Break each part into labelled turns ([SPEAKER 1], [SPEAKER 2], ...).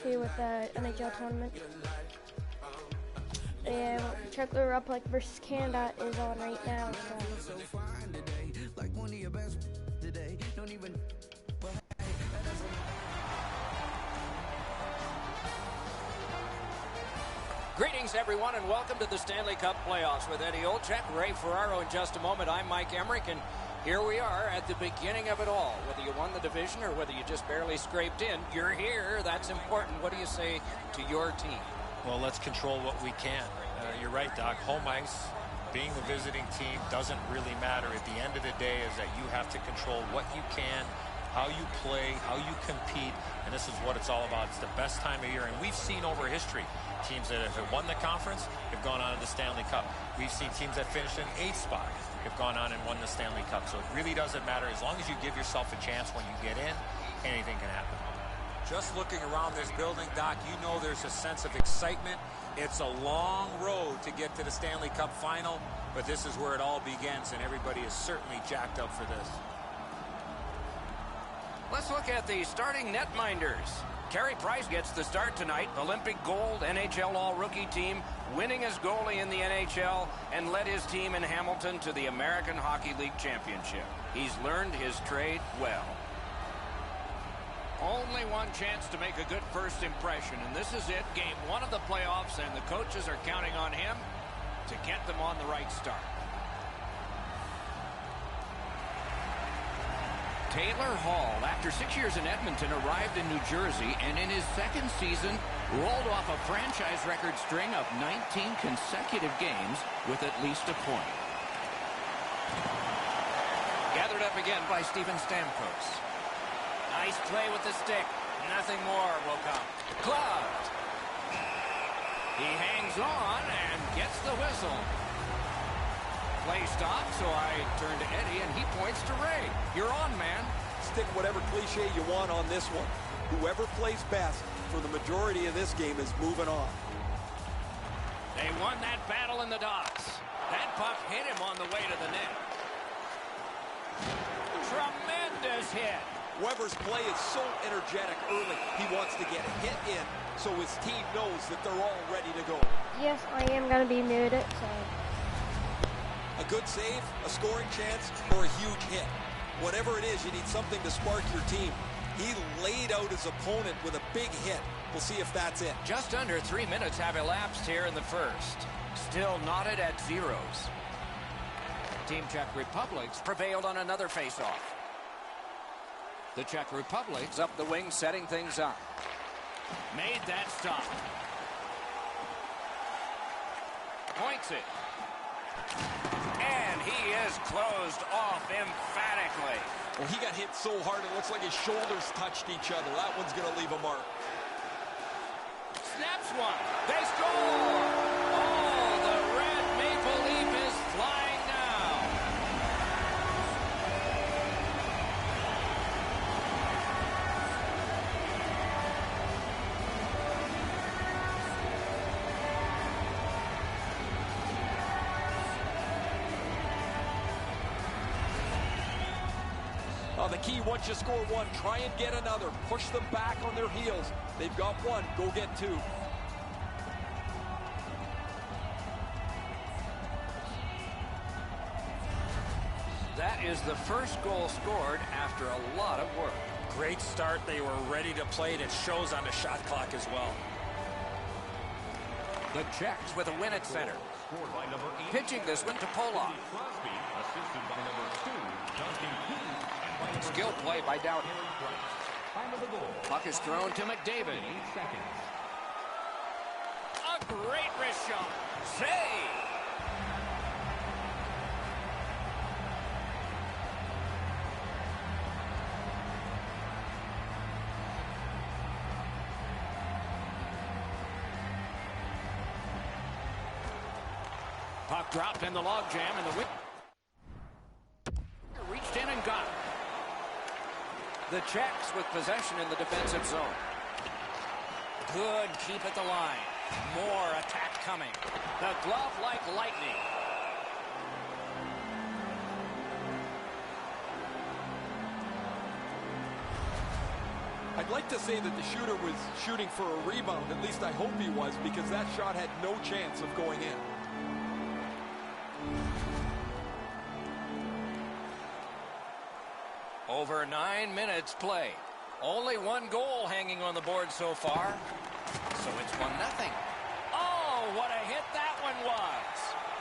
[SPEAKER 1] see with the NHL tournament. And Czech Republic versus Canada is on right now. So.
[SPEAKER 2] Greetings, everyone, and welcome to the Stanley Cup playoffs with Eddie Olczyk, Ray Ferraro in just a moment. I'm Mike Emmerich, and here we are at the beginning of it all. Whether you won the division or whether you just barely scraped in, you're here. That's important. What do you say to your team?
[SPEAKER 3] Well, let's control what we can. You're right, Doc. Home ice, being the visiting team, doesn't really matter. At the end of the day is that you have to control what you can, how you play, how you compete, and this is what it's all about. It's the best time of year, and we've seen over history teams that have won the conference have gone on to the Stanley Cup. We've seen teams that finished in 8th spot have gone on and won the Stanley Cup. So it really doesn't matter. As long as you give yourself a chance when you get in, anything can happen.
[SPEAKER 4] Just looking around this building, Doc, you know there's a sense of excitement. It's a long road to get to the Stanley Cup final, but this is where it all begins, and everybody is certainly jacked up for this.
[SPEAKER 2] Let's look at the starting netminders. Carey Price gets the start tonight. Olympic gold, NHL All-Rookie team, winning as goalie in the NHL, and led his team in Hamilton to the American Hockey League Championship. He's learned his trade well. Only one chance to make a good first impression, and this is it, game one of the playoffs, and the coaches are counting on him to get them on the right start. Taylor Hall, after 6 years in Edmonton, arrived in New Jersey, and in his second season, rolled off a franchise record string of 19 consecutive games with at least a point. Gathered up again by Steven Stamkos. Nice play with the stick. Nothing more will come. Gloved. He hangs on and gets the whistle. Play stopped, so I turn to Eddie, and he points to Ray. You're on, man.
[SPEAKER 5] Stick whatever cliche you want on this one. Whoever plays best for the majority of this game is moving on.
[SPEAKER 2] They won that battle in the docks. That puck hit him on the way to the net. Tremendous hit.
[SPEAKER 5] Weber's play is so energetic early. He wants to get a hit in so his team knows that they're all ready to go.
[SPEAKER 1] Yes, I am going to be muted, so...
[SPEAKER 5] A good save, a scoring chance, or a huge hit. Whatever it is, you need something to spark your team. He laid out his opponent with a big hit. We'll see if that's it.
[SPEAKER 2] Just under 3 minutes have elapsed here in the first. Still knotted at zeros. Team Czech Republic's prevailed on another face-off. The Czech Republic's up the wing, setting things up. Made that stop. Points it. And he is closed off emphatically.
[SPEAKER 5] Well, he got hit so hard it looks like his shoulders touched each other. That one's going to leave a mark.
[SPEAKER 2] Snaps one. They score! Oh, the red maple leaf is flying now.
[SPEAKER 5] The key, once you score one, try and get another. Push them back on their heels. They've got one. Go get two.
[SPEAKER 2] That is the first goal scored after a lot of work.
[SPEAKER 3] Great start. They were ready to play, and it shows on the shot clock as well.
[SPEAKER 2] The Czechs with a win at center. Pitching this one to Polak. Skill play by Dowdy. Puck is thrown to McDavid. A great wrist shot. Save. Puck dropped in the logjam, and the win reached in and got it. The Czechs with possession in the defensive zone. Good keep at the line. More attack coming. The glove like lightning.
[SPEAKER 5] I'd like to say that the shooter was shooting for a rebound. At least I hope he was, because that shot had no chance of going in.
[SPEAKER 2] Over 9 minutes play. Only one goal hanging on the board so far. So it's 1-0. Oh, what a hit that one was.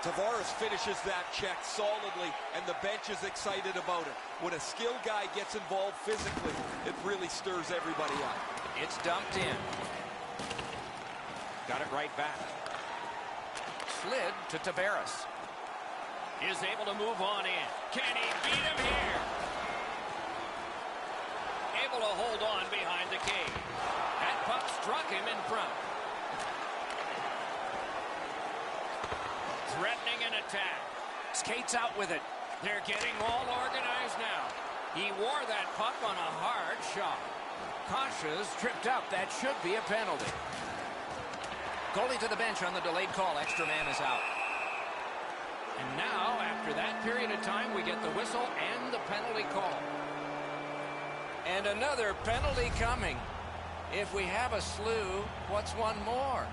[SPEAKER 5] Tavares finishes that check solidly, and the bench is excited about it. When a skilled guy gets involved physically, it really stirs everybody up.
[SPEAKER 2] It's dumped in. Got it right back. Slid to Tavares. Is able to move on in. Can he beat him here? Able to hold on behind the cage. That puck struck him in front. Threatening an attack. Skates out with it. They're getting all organized now. He wore that puck on a hard shot. Kasha's tripped up. That should be a penalty. Goalie to the bench on the delayed call. Extra man is out. And now, after that period of time, we get the whistle and the penalty call. And another penalty coming. If we have a slew, what's one more?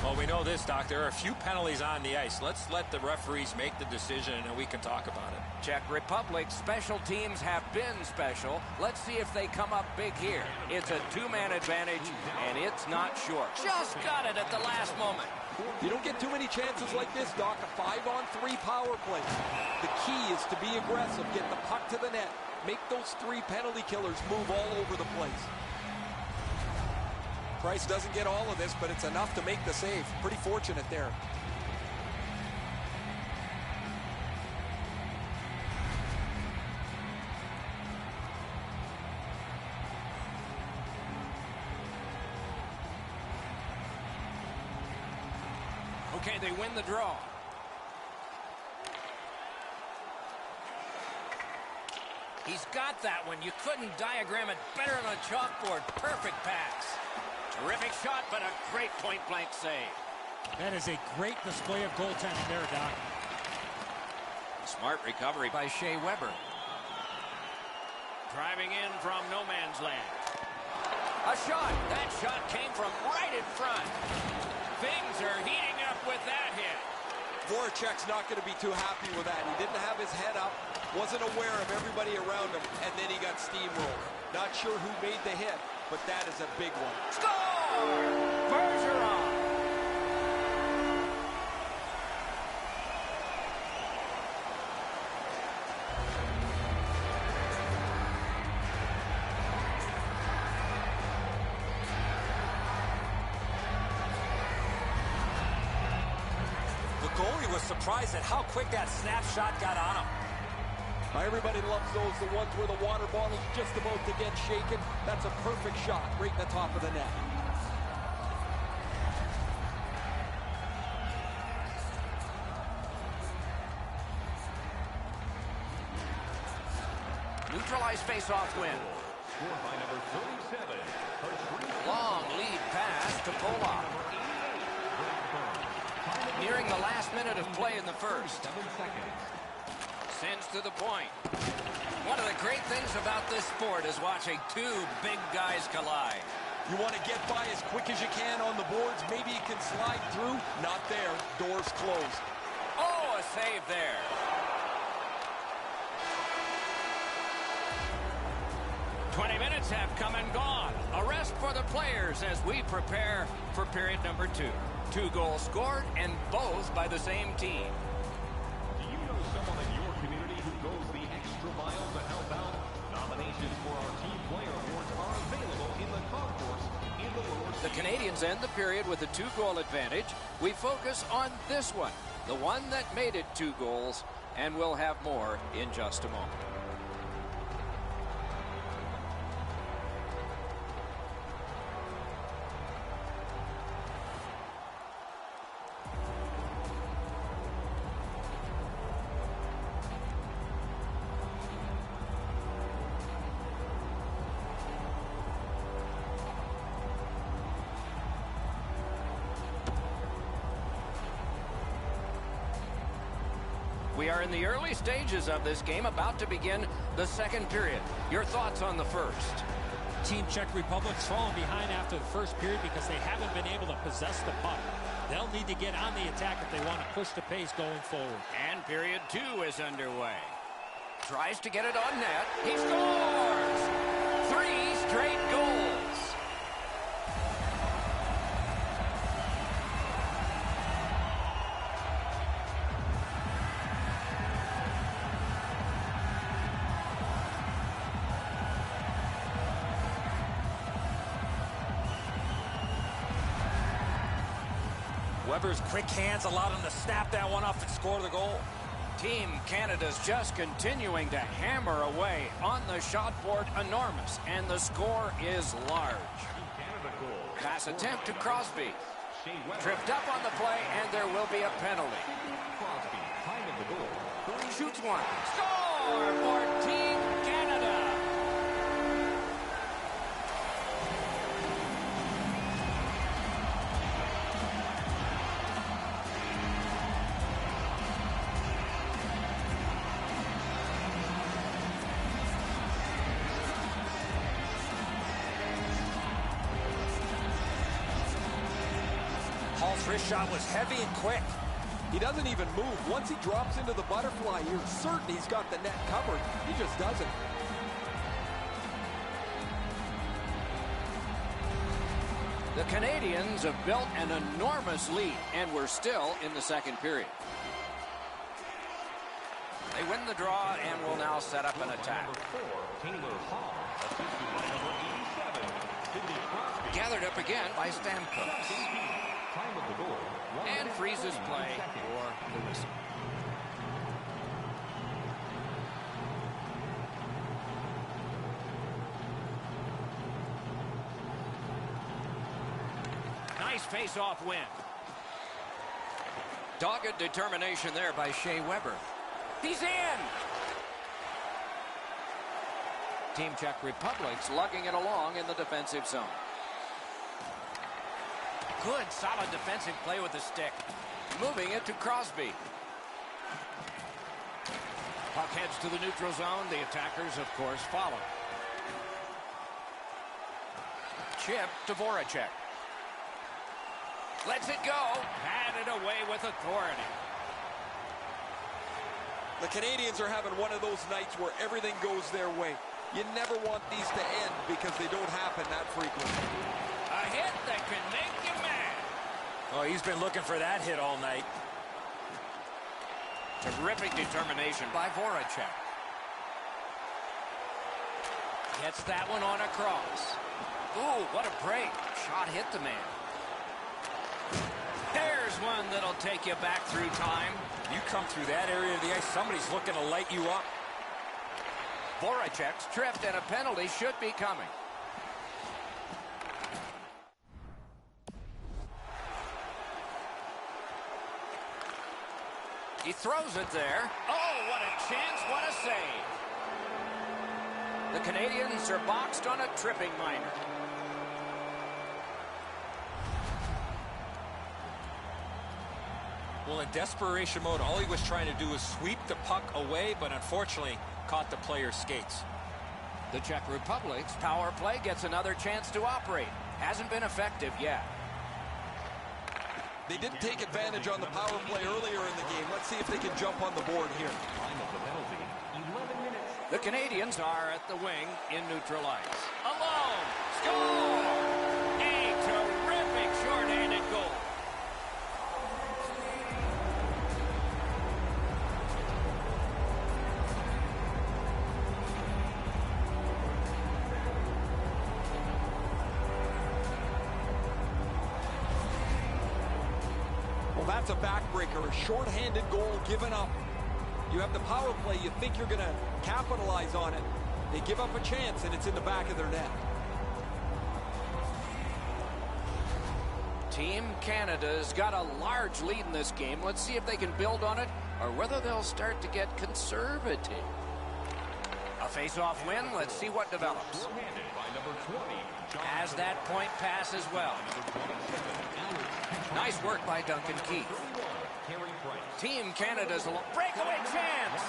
[SPEAKER 4] Well, we know this, Doc. There are a few penalties on the ice. Let's let the referees make the decision, and we can talk about it.
[SPEAKER 2] Czech Republic special teams have been special. Let's see if they come up big here. It's a two-man advantage, and it's not short. Just got it at the last moment.
[SPEAKER 5] You don't get too many chances like this, Doc. A 5-on-3 power play. The key is to be aggressive, get the puck to the net, make those 3 penalty killers move all over the place. Price doesn't get all of this, but it's enough to make the save. Pretty fortunate there.
[SPEAKER 2] Okay, they win the draw. He's got that one. You couldn't diagram it better on a chalkboard. Perfect pass. Terrific shot, but a great point-blank save.
[SPEAKER 6] That is a great display of goaltending there, Doc.
[SPEAKER 2] Smart recovery by Shea Weber. Driving in from no man's land. A shot. That shot came from right in front. Things are heating up with that hit.
[SPEAKER 5] Voracek's not going to be too happy with that. He didn't have his head up, wasn't aware of everybody around him, and then he got steamrolled. Not sure who made the hit, but that is a big one.
[SPEAKER 2] Score! Bergeron!
[SPEAKER 4] The goalie was surprised at how quick that snapshot got on him.
[SPEAKER 5] Everybody loves those, the ones where the water bottle's just about to get shaken. That's a perfect shot right in the top of the net.
[SPEAKER 2] Neutralized face-off win.
[SPEAKER 7] Scored by number 37.
[SPEAKER 2] Long lead pass to Polak. Nearing the last minute of play in the first.
[SPEAKER 7] 7 seconds.
[SPEAKER 2] Sends to the point. One of the great things about this sport is watching two big guys collide.
[SPEAKER 5] You want to get by as quick as you can on the boards. Maybe you can slide through. Not there. Doors closed.
[SPEAKER 2] Oh, a save there. "20 minutes have come and gone. A rest for the players as we prepare for period number 2. 2 goals scored, and both by the same team.
[SPEAKER 7] Do you know someone in your community who goes the extra mile to help out? Nominations for our Team Player Awards are available in the concourse in the lower
[SPEAKER 2] The Canadians end the period with a 2-goal advantage. We focus on this one, the one that made it 2 goals, and we'll have more in just a moment. We are in the early stages of this game, about to begin the second period. Your thoughts on the first?
[SPEAKER 6] Team Czech Republic's fallen behind after the first period because they haven't been able to possess the puck. They'll need to get on the attack if they want to push the pace going forward.
[SPEAKER 2] And period 2 is underway. Tries to get it on net. He scores! 3 straight goals.
[SPEAKER 4] Weber's quick hands allowed him to snap that one up and score the goal.
[SPEAKER 2] Team Canada's just continuing to hammer away on the shot board, enormous, and the score is large. Pass attempt to Crosby. Tripped up on the play, and there will be a penalty. Shoots one. Score for Team Canada.
[SPEAKER 4] Hall's wrist shot was heavy and quick.
[SPEAKER 5] He doesn't even move. Once he drops into the butterfly, you're certain he's got the net covered. He just doesn't.
[SPEAKER 2] The Canadians have built an enormous lead, and we're still in the second period. They win the draw and will now set up an attack. Gathered up again by Stamkos. And freezes play for the whistle. Nice face-off win. Dogged determination there by Shea Weber. He's in! Team Czech Republic's lugging it along in the defensive zone. Good, solid defensive play with the stick. Moving it to Crosby. Puck heads to the neutral zone. The attackers, of course, follow. Chip to Voracek. Lets it go. Batted away with authority.
[SPEAKER 5] The Canadians are having one of those nights where everything goes their way. You never want these to end because they don't happen that frequently.
[SPEAKER 2] A hit that can make you mad.
[SPEAKER 4] Oh, he's been looking for that hit all night.
[SPEAKER 2] Terrific determination by Voracek. Gets that one on across. Ooh, what a break. Shot hit the man. There's one that'll take you back through time.
[SPEAKER 4] You come through that area of the ice, somebody's looking to light you up.
[SPEAKER 2] Voracek's tripped, and a penalty should be coming. He throws it there. Oh, what a chance, what a save. The Canadians are boxed on a tripping minor.
[SPEAKER 4] Well, in desperation mode, all he was trying to do was sweep the puck away, but unfortunately caught the player's skates.
[SPEAKER 2] The Czech Republic's power play gets another chance to operate. Hasn't been effective yet.
[SPEAKER 5] They didn't take advantage on the power play earlier in the game. Let's see if they can jump on the board here.
[SPEAKER 2] The Canadians are at the wing in neutral ice. Alone! Score! A terrific shorthanded goal.
[SPEAKER 5] That's a backbreaker, a shorthanded goal given up. You have the power play, you think you're going to capitalize on it. They give up a chance, and it's in the back of their net.
[SPEAKER 2] Team Canada's got a large lead in this game. Let's see if they can build on it or whether they'll start to get conservative. A face-off win. Let's see what develops. Has that point pass as well. Nice work by Duncan Keith. Team Canada's a breakaway chance.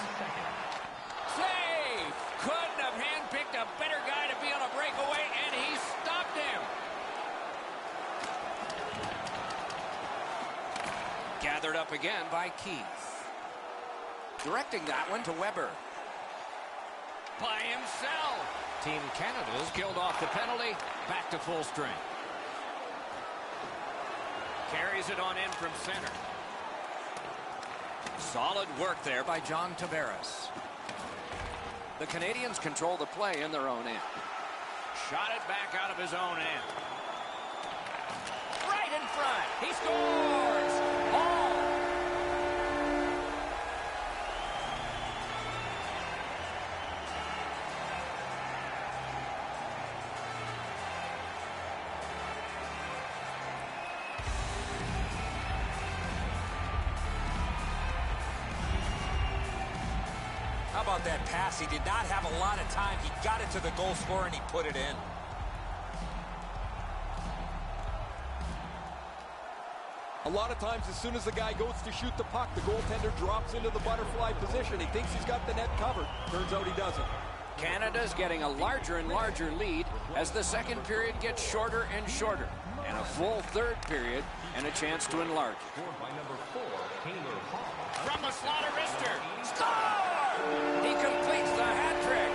[SPEAKER 2] Save! Couldn't have handled picked a better guy to be on a breakaway, and he stopped him. Gathered up again by Keith. Directing that one to Weber. By himself. Team Canada's killed off the penalty. Back to full strength. Carries it on in from center. Solid work there by John Tavares. The Canadians control the play in their own end. Shot it back out of his own end. Right in front. He scores. Ball.
[SPEAKER 4] How about that pass? He did not have a lot of time. He got it to the goal scorer and he put it in.
[SPEAKER 5] A lot of times, as soon as the guy goes to shoot the puck, the goaltender drops into the butterfly position. He thinks he's got the net covered. Turns out he doesn't.
[SPEAKER 2] Canada's getting a larger and larger lead as the second period gets shorter and shorter. And a full third period and a chance to enlarge it. From a slaughter wrister. Score! He completes the hat trick.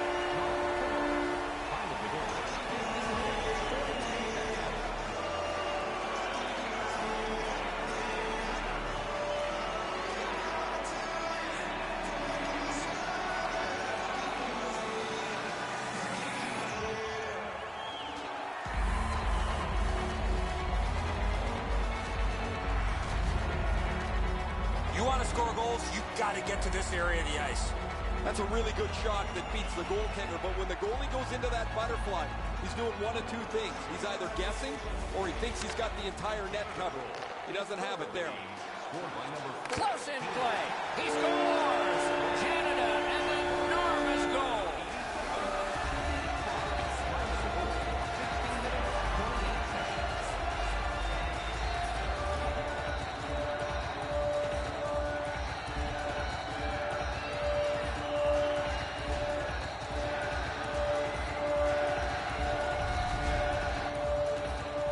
[SPEAKER 4] You want to score goals, you've got to get to this area of the ice.
[SPEAKER 5] That's a really good shot that beats the goaltender, but when the goalie goes into that butterfly, he's doing one of two things. He's either guessing or he thinks he's got the entire net covered. He doesn't have it there.
[SPEAKER 2] Close in play. He scores. Canada, an enormous goal.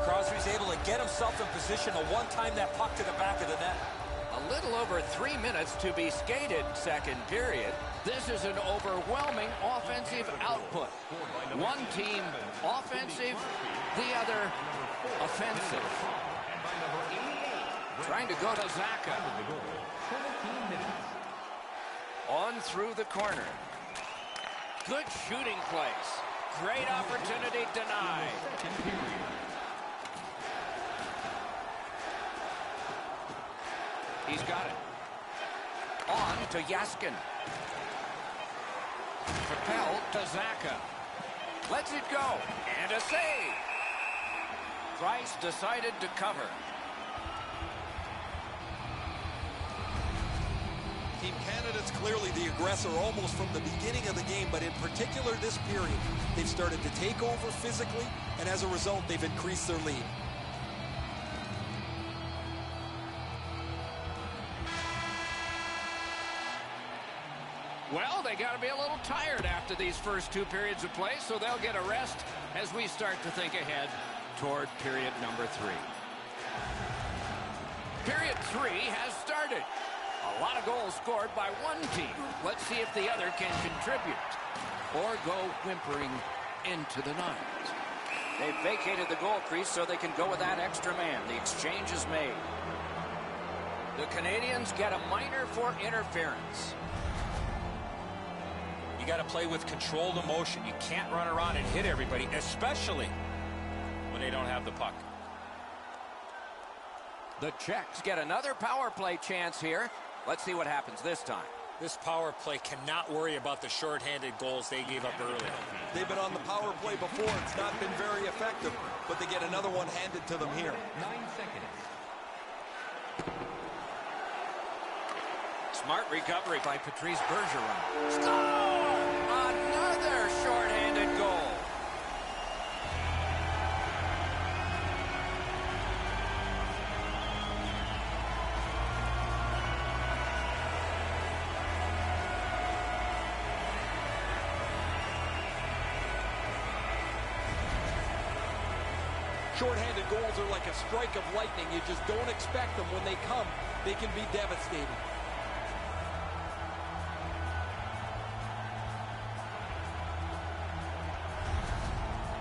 [SPEAKER 4] Crosby's able to get himself in position to one-time that puck to the back of the net.
[SPEAKER 2] A little over 3 minutes to be skated second period. This is an overwhelming offensive output. One team offensive, the other offensive. Trying to go to Zaka. On through the corner. Good shooting place. Great opportunity denied. He's got it. On to Yaskin. Propelled to Zaka. Lets it go. And a save. Price decided to cover.
[SPEAKER 5] Team Canada's clearly the aggressor almost from the beginning of the game, but in particular this period, they've started to take over physically, and as a result, they've increased their lead.
[SPEAKER 2] Well, they got to be a little tired after these first two periods of play, so they'll get a rest as we start to think ahead toward period number 3. Period 3 has started. A lot of goals scored by one team. Let's see if the other can contribute or go whimpering into the night. They've vacated the goal crease so they can go with that extra man. The exchange is made. The Canadians get a minor for interference.
[SPEAKER 4] You got to play with controlled emotion. You can't run around and hit everybody, especially when they don't have the puck.
[SPEAKER 2] The Czechs get another power play chance here. Let's see what happens this time.
[SPEAKER 4] This power play cannot worry about the shorthanded goals they gave up earlier.
[SPEAKER 5] They've been on the power play before. It's not been very effective, but they get another one handed to them here.
[SPEAKER 7] 9 seconds.
[SPEAKER 2] Smart recovery by Patrice Bergeron. Score! Another shorthanded goal.
[SPEAKER 5] Short-handed goals are like a strike of lightning. You just don't expect them. When they come, they can be devastating.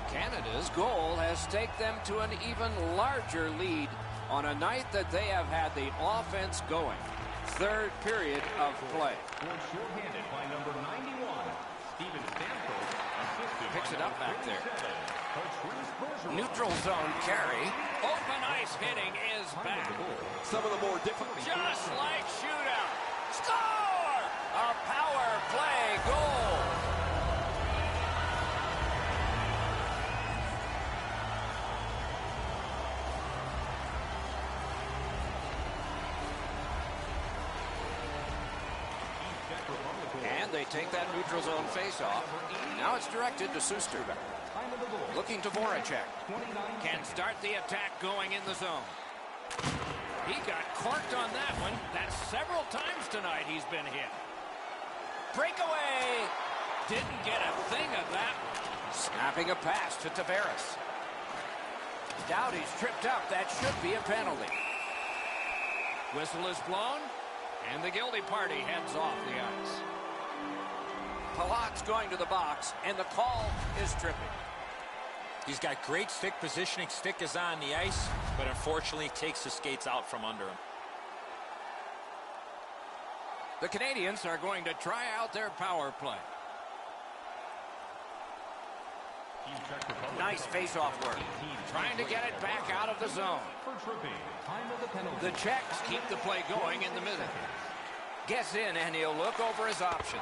[SPEAKER 2] Canada's goal has taken them to an even larger lead on a night that they have had the offense going. Third period of play.
[SPEAKER 7] Short-handed by number 91, Steven Stamkos, assisted
[SPEAKER 2] Picks it up back there.
[SPEAKER 7] Neutral
[SPEAKER 2] Neutral zone carry. Open ice hitting is back.
[SPEAKER 5] Some of the more difficult.
[SPEAKER 2] Just like shootout. Score! A power play goal. And they take that neutral zone face-off. Now it's directed to Suster. Looking to Voracek. Can start the attack going in the zone. He got corked on that one. That's several times tonight he's been hit. Breakaway. Didn't get a thing of that. Snapping a pass to Tavares. Doughty's tripped up. That should be a penalty. Whistle is blown, and the guilty party heads off the ice. Palat's going to the box, and the call is tripping.
[SPEAKER 4] He's got great stick positioning. Stick is on the ice, but unfortunately takes the skates out from under him.
[SPEAKER 2] The Canadians are going to try out their power play. Nice face-off work. Trying to get it back out of the zone. The Czechs keep the play going in the middle. Gets in, and he'll look over his options.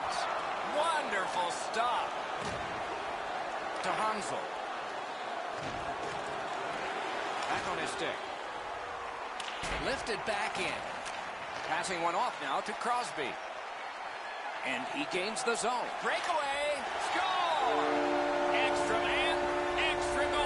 [SPEAKER 2] Wonderful stop. To Hansel. Back on his stick. Lifted back in. Passing one off now to Crosby. And he gains the zone. Breakaway. Score! Extra man, extra goal.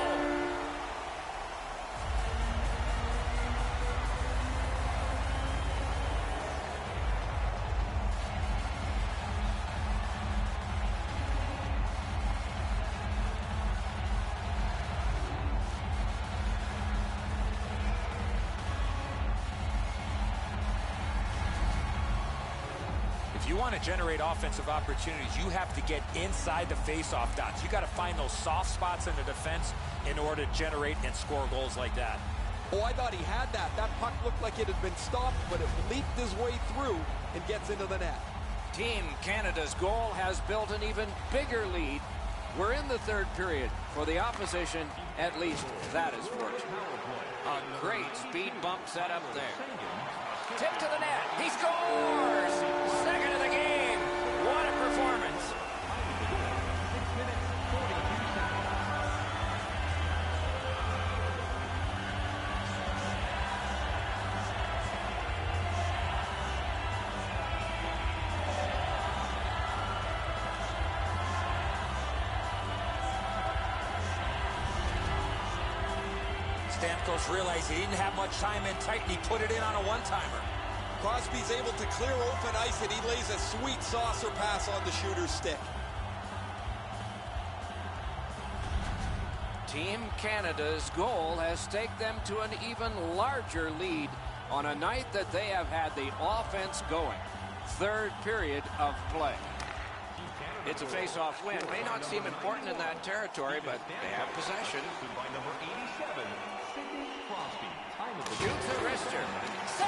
[SPEAKER 4] If you want to generate offensive opportunities, you have to get inside the face-off dots. You got to find those soft spots in the defense in order to generate and score goals like that.
[SPEAKER 5] Oh, I thought he had that. That puck looked like it had been stopped, but it leaped his way through and gets into the net.
[SPEAKER 2] Team Canada's goal has built an even bigger lead. We're in the third period. For the opposition, at least that is fortunate. A great speed bump set up there. Tip to the net. He scores! Second of the game. What a performance.
[SPEAKER 4] Stamkos realized he didn't have much time in tight, and he put it in on a one-timer.
[SPEAKER 5] Crosby's able to clear open ice, and he lays a sweet saucer pass on the shooter's stick.
[SPEAKER 2] Team Canada's goal has taken them to an even larger lead on a night that they have had the offense going. Third period of play. It's a face-off win. May not seem important in that territory, but they have possession. Shoots a wrister. Save!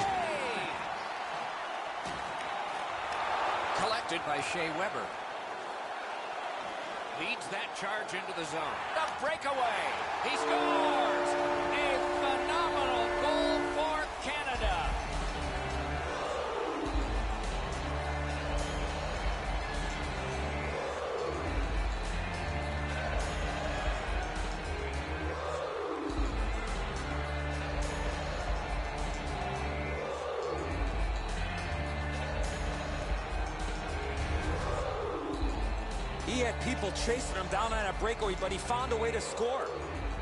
[SPEAKER 2] Collected by Shea Weber. Leads that charge into the zone. The breakaway. He scores! A phenomenal goal for Canada.
[SPEAKER 4] He had people chasing him down on a breakaway, but he found a way to score.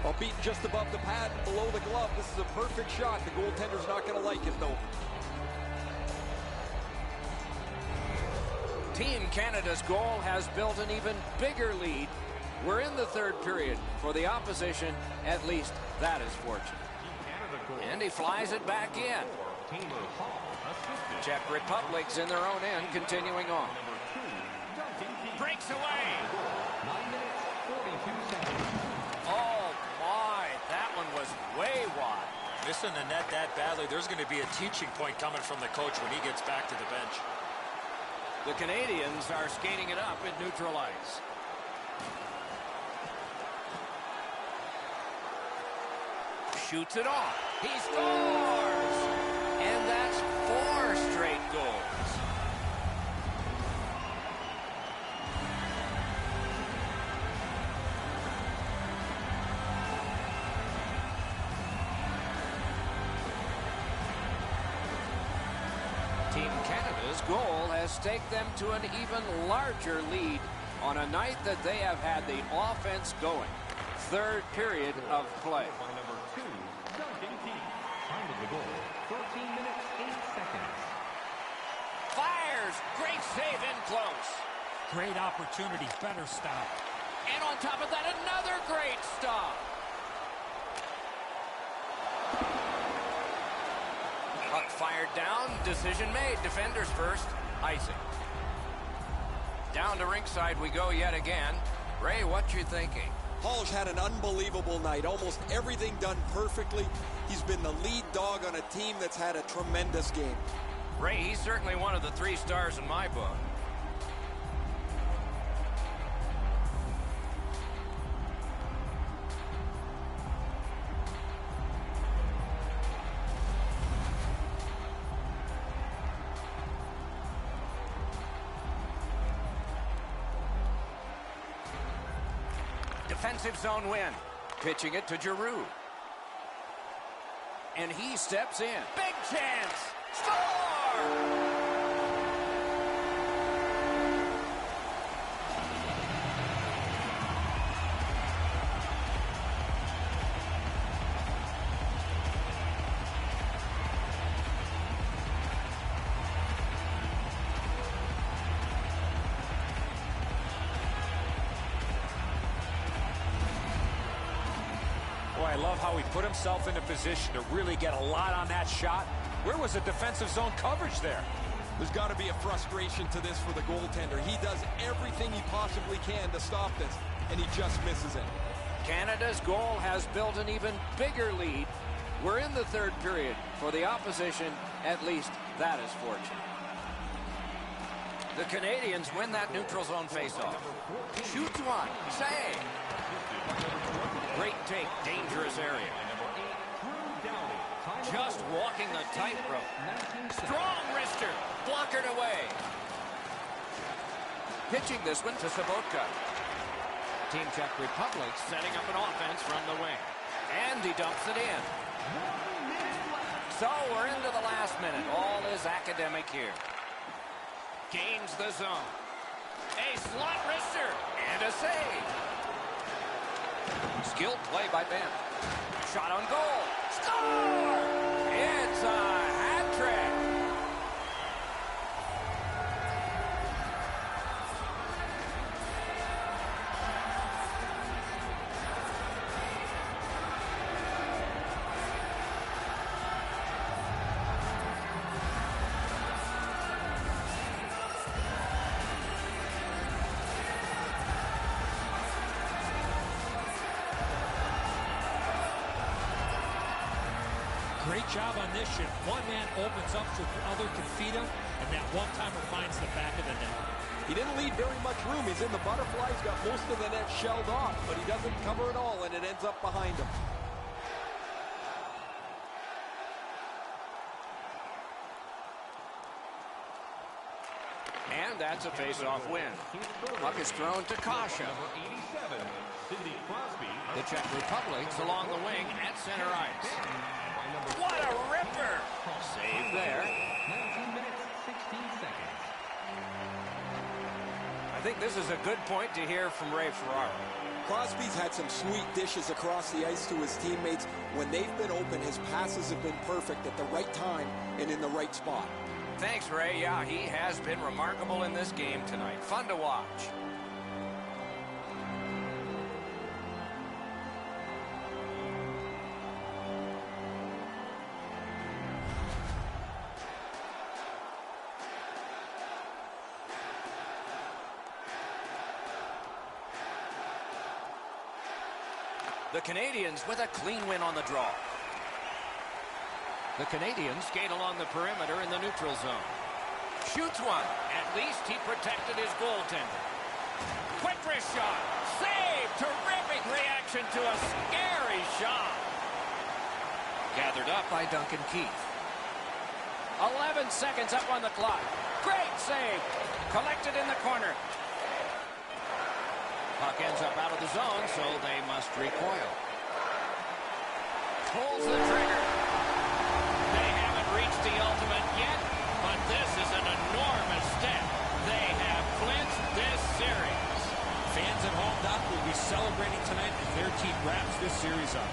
[SPEAKER 5] Well, beaten just above the pad and below the glove. This is a perfect shot. The goaltender's not going to like it, though.
[SPEAKER 2] Team Canada's goal has built an even bigger lead We're in the third period. For the opposition, at least that is fortunate. And he flies it back in. Czech Republic's in their own end, continuing on.
[SPEAKER 6] Breaks away.
[SPEAKER 2] Oh, my. That one was way wide.
[SPEAKER 3] Missing the net that badly, there's going to be a teaching point coming from the coach when he gets back to the bench.
[SPEAKER 2] The Canadians are skating it up at neutral ice. Shoots it off. He scores! And that's 4 straight goals. Team Canada's goal has taken them to an even larger lead on a night that they have had the offense going. Third period of play. Fires! Great save in close.
[SPEAKER 6] Great opportunity. Better stop.
[SPEAKER 2] And on top of that, another great stop. Puck fired down. Decision made. Defenders first. Icing. Down to rinkside we go yet again. Ray, what you thinking?
[SPEAKER 5] Hall's had an unbelievable night. Almost everything done perfectly. He's been the lead dog on a team that's had a tremendous game.
[SPEAKER 2] Ray, he's certainly one of the 3 stars in my book. Defensive zone win. Pitching it to Giroux. And he steps in. Big chance. Score!
[SPEAKER 4] Boy, I love how he put himself in a position to really get a lot on that shot. Where was the defensive zone coverage there?
[SPEAKER 5] There's got to be a frustration to this for the goaltender. He does everything he possibly can to stop this, and he just misses it.
[SPEAKER 2] Canada's goal has built an even bigger lead. We're in the third period. For the opposition, at least that is fortunate. The Canadians win that neutral zone faceoff. Shoots one. Save. Great take. Dangerous area. Just walking the tightrope. Strong wrister. Blockered away. Pitching this one to Sabotka. Team Czech Republic setting up an offense from the wing. And he dumps it in. So we're into the last minute. All is academic here. Gains the zone. A slot wrister. And a save. Skilled play by Ben. Shot on goal. Score! It's a hat trick.
[SPEAKER 6] Great job on this shift. One man opens up so the other can feed him, and that one-timer finds the back of the net.
[SPEAKER 5] He didn't leave very much room. He's in the butterfly. He's got most of the net shelled off, but he doesn't cover it all, and it ends up behind him.
[SPEAKER 2] And that's a face-off win. Puck is thrown to Kasha. The Czech Republic's along the wing at center ice. What a ripper! Save there.
[SPEAKER 7] 19 minutes, 16 seconds.
[SPEAKER 2] I think this is a good point to hear from Ray Ferraro.
[SPEAKER 5] Crosby's had some sweet dishes across the ice to his teammates. When they've been open, his passes have been perfect at the right time and in the right spot.
[SPEAKER 2] Thanks, Ray. Yeah, he has been remarkable in this game tonight. Fun to watch. The Canadians with a clean win on the draw. The Canadians skate along the perimeter in the neutral zone. Shoots one. At least he protected his goaltender. Quick wrist shot. Save. Terrific reaction to a scary shot. Gathered up by Duncan Keith. 11 seconds up on the clock. Great save. Collected in the corner. Puck ends up out of the zone, so they must recoil. Pulls the trigger. They haven't reached the ultimate yet, but this is an enormous step. They have clinched this series.
[SPEAKER 6] Fans at home, Doc, will be celebrating tonight as their team wraps this series up.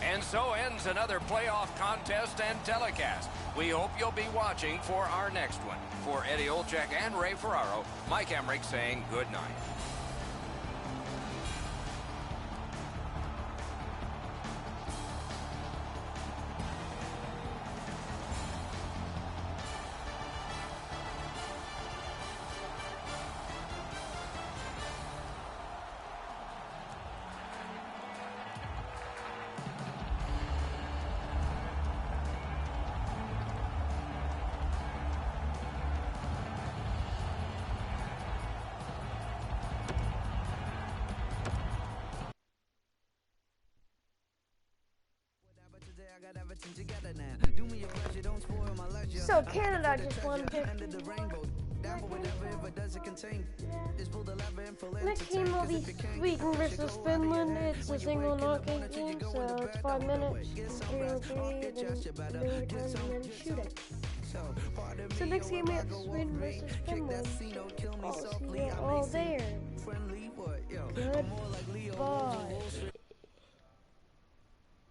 [SPEAKER 2] And so ends another playoff contest and telecast. We hope you'll be watching for our next one. For Eddie Olczyk and Ray Ferraro, Mike Emmerich saying good night.
[SPEAKER 1] So Canada just won 50. Next game will be Sweden versus Finland. It's a single knockout game, so it's 5 minutes. 0-3, then overtime, and then shooting. So next game we have Sweden versus Finland. I'll see you all there. Goodbye.